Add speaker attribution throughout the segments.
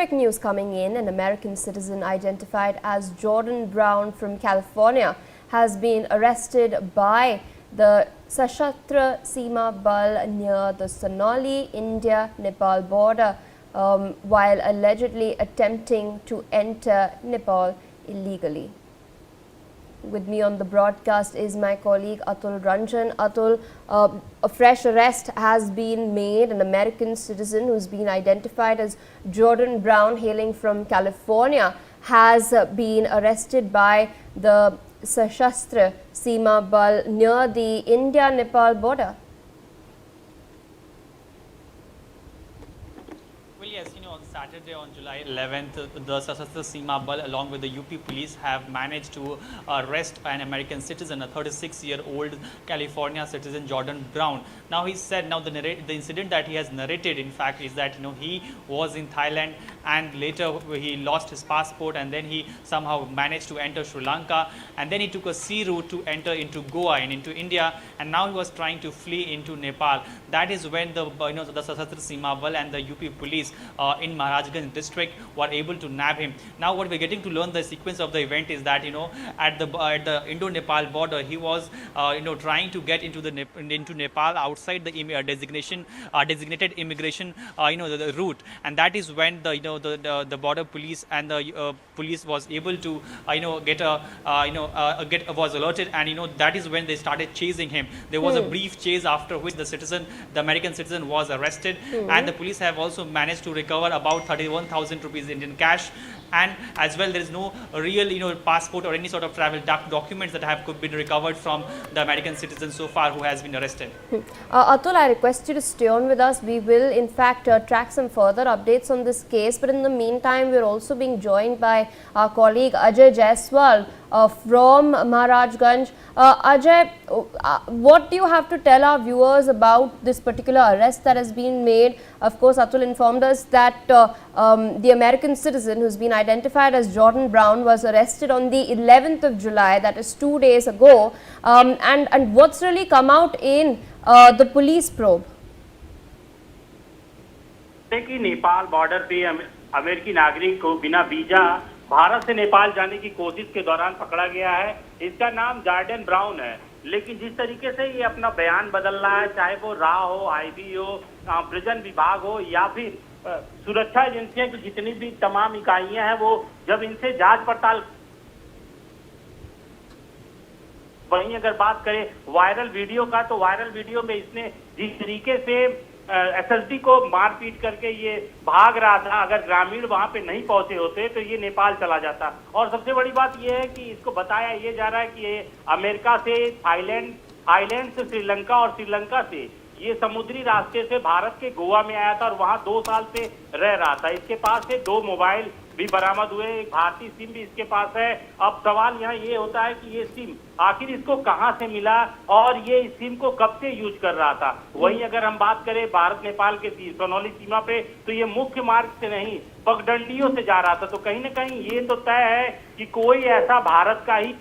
Speaker 1: quick news coming in. An American citizen identified as Jordan Brown from California has been arrested by the Sashastra Seema Bal near the Sonauli, India-Nepal border while allegedly attempting to enter Nepal illegally. With me on the broadcast is my colleague Atul Ranjan. Atul, a fresh arrest has been made. An American citizen who's been identified as Jordan Brown, hailing from California, has been arrested by the Sashastra Seema Bal near the India-Nepal border.
Speaker 2: Yes, on Saturday, on July 11th, the Sashastra Seema Bal along with the UP police have managed to arrest an American citizen, a 36-year-old California citizen, Jordan Brown. Now he said, the incident that he has narrated, in fact, is that he was in Thailand and later he lost his passport and then he somehow managed to enter Sri Lanka and then he took a sea route to enter into Goa and into India, and now he was trying to flee into Nepal. That is when the the Sashastra Seema Bal and the UP police in Maharajganj district were able to nab him. Now what we're getting to learn the sequence of the event is that at the Indo-Nepal border he was trying to get into Nepal outside the designated immigration the route, and that is when the border police and the police was able to was alerted, and that is when they started chasing him. There was a brief chase after which the American citizen was arrested, and the police have also managed to recover about 31,000 rupees Indian cash, and as well there is no real passport or any sort of travel documents that have been recovered from the American citizen so far who has been arrested.
Speaker 1: Atul, I request you to stay on with us. We will in fact track some further updates on this case, but in the meantime we are also being joined by our colleague Ajay Jaiswal from Maharajganj. Ajay, what do you have to tell our viewers about this particular arrest that has been made? Of course, Atul informed us that the American citizen who's been identified as Jordan Brown was arrested on the 11th of July, that is 2 days ago. And what's really come out in the police probe?
Speaker 3: कि Nepal border पे अमेरिकी नागरिक को बिना visa Bharat से नेपाल जाने की कोशिश के दौरान पकड़ा गया है। इसका नाम जॉर्डन ब्राउन है, लेकिन जिस तरीके से ये अपना बयान बदल रहा है, चाहे वो राह हो, आईबी हो, प्रिजन विभाग हो या फिर सुरक्षा एजेंसियां की जितनी भी तमाम इकाइयां हैं, वो जब इनसे जांच पड़ताल, वहीं अगर बात करें वायरल वीडियो का, तो वायरल वीडियो में इसने जिस तरीके से एसएसडी को मारपीट करके ये भाग रहा था, अगर ग्रामीण वहां पे नहीं पहुंचे होते तो ये नेपाल चला जाता। और सबसे बड़ी बात ये है कि इसको बताया ये जा रहा है कि ये अमेरिका से थाईलैंड से श्रीलंका और श्रीलंका से ये समुद्री रास्ते से भारत के गोवा में आया था और वहां 2 साल से रह रहा था। इसके पास से 2 मोबाइल भी बरामद हुए, एक भारतीय सिम भी इसके पास है। अब सवाल यहाँ ये होता है कि ये सिम आखिर इसको कहां से मिला और ये इस सिम को कब से यूज कर रहा था। वहीं अगर हम बात करें भारत नेपाल के सोनौली सीमा पे, तो ये मुख्य मार्ग से नहीं पगडंडियों से जा रहा था। तो कहीं ना कहीं ये तो तय है कि कोई ऐसा भारत का ही,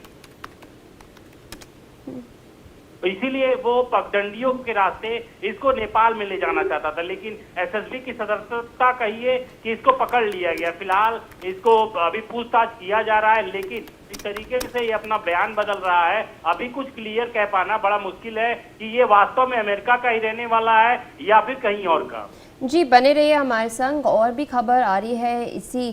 Speaker 3: इसीलिए वो पगडंडियों के रास्ते इसको नेपाल में ले जाना चाहता था, लेकिन एसएसबी की सदस्यता कहिए कि इसको पकड़ लिया गया। फिलहाल इसको अभी पूछताछ किया जा रहा है, लेकिन इस तरीके से ये अपना बयान बदल रहा है। अभी कुछ क्लियर कह पाना बड़ा मुश्किल है कि ये वास्तव में अमेरिका का ही रहने वाला है या फिर कहीं और का।
Speaker 1: जी, बने रहिए हमारे संग, और भी खबर आ रही है इसी